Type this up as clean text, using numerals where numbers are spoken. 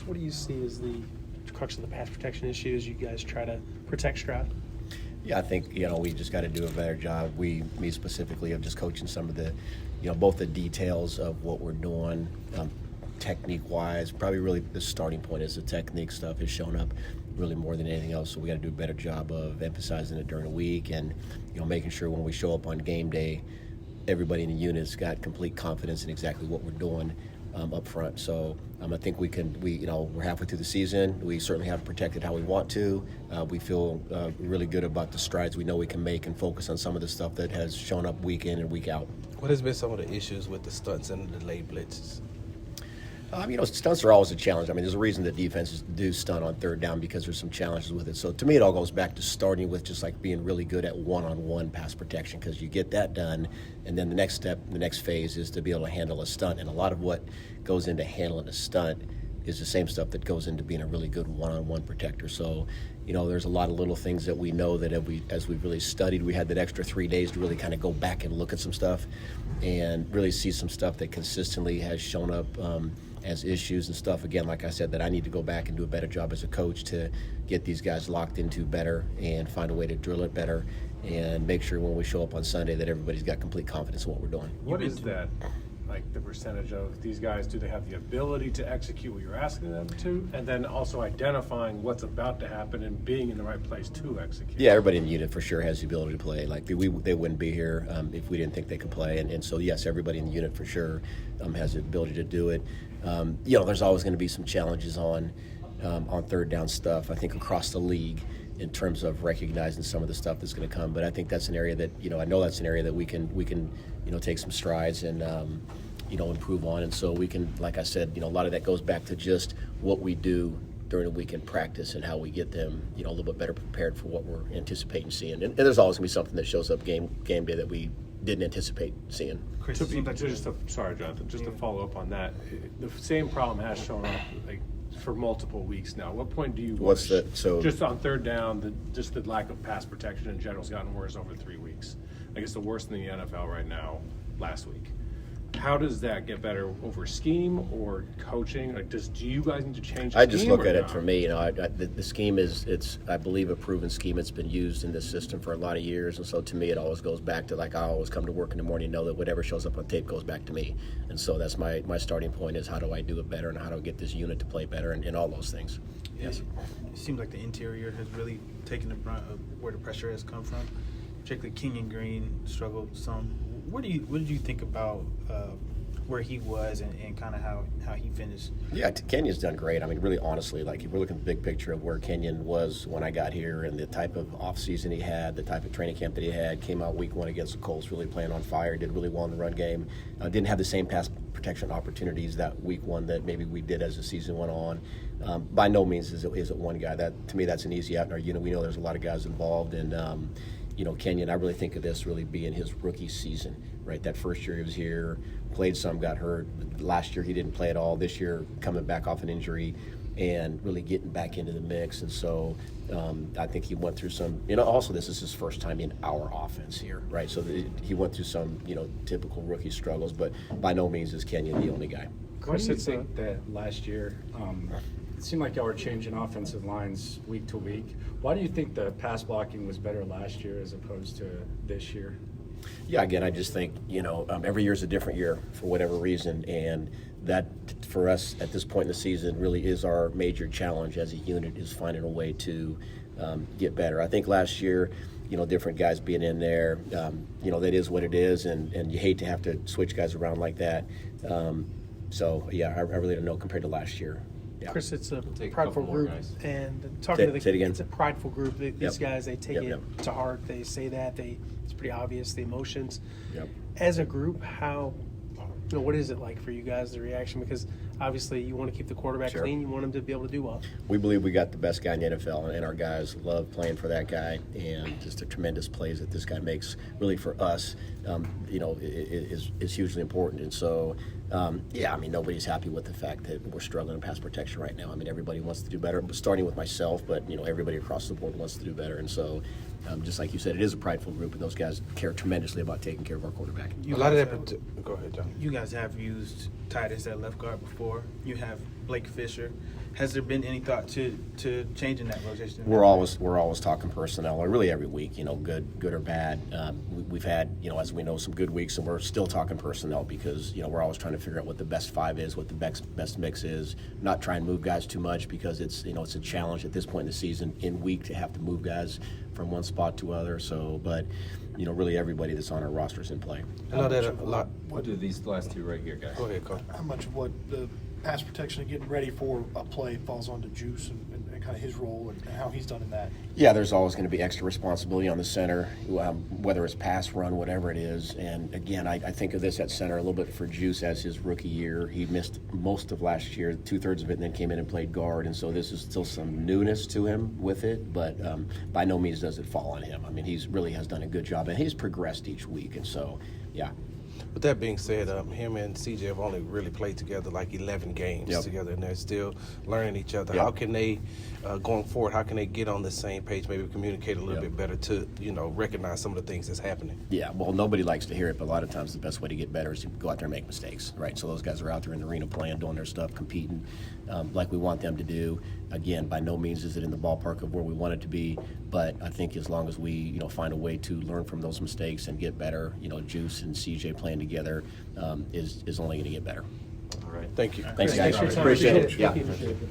what do you see as the crux of the pass protection issue as you guys try to protect Stroud? Yeah, I think, we just got to do a better job. Me specifically, of just coaching some of the, both the details of what we're doing, technique-wise. Probably really the starting point is the technique stuff has shown up really more than anything else. So we got to do a better job of emphasizing it during the week and, making sure when we show up on game day, everybody in the unit's got complete confidence in exactly what we're doing up front. So I think we're halfway through the season. We certainly haven't protected how we want to. We feel really good about the strides we know we can make and focus on some of the stuff that has shown up week in and week out. What has been some of the issues with the stunts and the delayed blitzes? Stunts are always a challenge. There's a reason that defenses do stunt on third down because there's some challenges with it. So to me, it all goes back to starting with just like being really good at one-on-one pass protection, because you get that done, and then the next step, the next phase is to be able to handle a stunt. And a lot of what goes into handling a stunt is the same stuff that goes into being a really good one-on-one protector. So, there's a lot of little things that we know that as we've really studied, we had that extra 3 days to really kind of go back and look at some stuff and really see some stuff that consistently has shown up as issues and stuff. Again, like I said, that I need to go back and do a better job as a coach to get these guys locked into better and find a way to drill it better and make sure when we show up on Sunday that everybody's got complete confidence in what we're doing. What is that, like the percentage of these guys, do they have the ability to execute what you're asking them to? And then also identifying what's about to happen and being in the right place to execute. Yeah, everybody in the unit for sure has the ability to play. Like they wouldn't be here if we didn't think they could play. And so, yes, everybody in the unit for sure has the ability to do it. There's always going to be some challenges on third down stuff, I think, across the league in terms of recognizing some of the stuff that's going to come. But I think that's an area that, I know that's an area that we can take some strides and, improve on. And so we can, like I said, a lot of that goes back to just what we do during the week in practice and how we get them, a little bit better prepared for what we're anticipating seeing. And there's always going to be something that shows up game day that we didn't anticipate seeing. Chris, sorry, Jonathan, just to follow up on that, the same problem has shown up for multiple weeks now. At what point do you just on third down, the lack of pass protection in general has gotten worse over 3 weeks. I guess the worst in the NFL right now last week. How does that get better over scheme or coaching? Do you guys need to change the I just scheme look at not? it for me, the scheme it's I believe a proven scheme. It's been used in this system for a lot of years, and so to me it always goes back to, like, I always come to work in the morning and know that whatever shows up on tape goes back to me. And so that's my starting point, is how do I do it better and how do I get this unit to play better and all those things. Yes. It seems like the interior has really taken the brunt of where the pressure has come from. Particularly Kenyan Green struggled some. What did you think about where he was and kind of how he finished? Yeah, Kenyon's done great. Really, honestly, if we're looking at the big picture of where Kenyan was when I got here and the type of offseason he had, the type of training camp that he had, came out week 1 against the Colts really playing on fire, did really well in the run game, didn't have the same pass protection opportunities that week 1 that maybe we did as the season went on. By no means is it one guy. That, to me, that's an easy out in our unit. We know there's a lot of guys involved, and Kenyan, I really think of this really being his rookie season, right? That first year he was here, played some, got hurt. Last year he didn't play at all. This year coming back off an injury and really getting back into the mix. And so I think he went through some, also this is his first time in our offense here, right? So he went through some, typical rookie struggles, but by no means is Kenyan the only guy. Why do you think that last year, it seemed like y'all were changing offensive lines week to week? Why do you think the pass blocking was better last year as opposed to this year? Yeah, again, I just think, every year is a different year for whatever reason, and that, for us at this point in the season, really is our major challenge as a unit, is finding a way to get better. I think last year, different guys being in there, that is what it is, and you hate to have to switch guys around like that. So, yeah, I really don't know compared to last year. Yeah. Chris, it's a Take a prideful couple more, group, guys. and Say it again. It's a prideful group. These Yep. guys, they take Yep, it yep. to heart. They say that it's pretty obvious, the emotions. Yep. As a group, what is it like for you guys, the reaction? Because obviously you want to keep the quarterback Sure. clean. You want him to be able to do well. We believe we got the best guy in the NFL, and our guys love playing for that guy, and just the tremendous plays that this guy makes really for us, is hugely important. And so, nobody's happy with the fact that we're struggling in pass protection right now. Everybody wants to do better, starting with myself, but, everybody across the board wants to do better. And so, just like you said, it is a prideful group, and those guys care tremendously about taking care of our quarterback. A lot of that. Go ahead, John. You guys have used Titus at left guard before. You have Blake Fisher. Has there been any thought to changing that rotation? We're always talking personnel, or really every week, good or bad. We've had, as we know, some good weeks, and we're still talking personnel because, we're always trying to figure out what the best five is, what the best mix is. Not try and move guys too much because it's a challenge at this point in the season in week to have to move guys from one spot to other. So, but really everybody that's on our roster is in play. I know that a lot. What do these last two right here, guys? Go ahead, Cole. How much of what the pass protection and getting ready for a play falls onto Juice and kind of his role and how he's done in that? Yeah, there's always going to be extra responsibility on the center, whether it's pass, run, whatever it is. And again, I think of this at center a little bit for Juice as his rookie year. He missed most of last year, 2/3 of it, and then came in and played guard. And so this is still some newness to him with it, but by no means does it fall on him. I mean, he's really has done a good job, and he's progressed each week. And so, yeah. With that being said, him and CJ have only really played together like 11 games together, and they're still learning each other. Yep. How can they, going forward, how can they get on the same page, maybe communicate a little bit better to, recognize some of the things that's happening? Yeah, well, nobody likes to hear it, but a lot of times the best way to get better is to go out there and make mistakes, right? So those guys are out there in the arena playing, doing their stuff, competing like we want them to do. Again, by no means is it in the ballpark of where we want it to be, but I think as long as we, find a way to learn from those mistakes and get better, Juice and CJ playing together is only going to get better. All right. Thank you. Thanks, guys. Thanks for your time. Appreciate it. Appreciate it. Yeah. Thank you.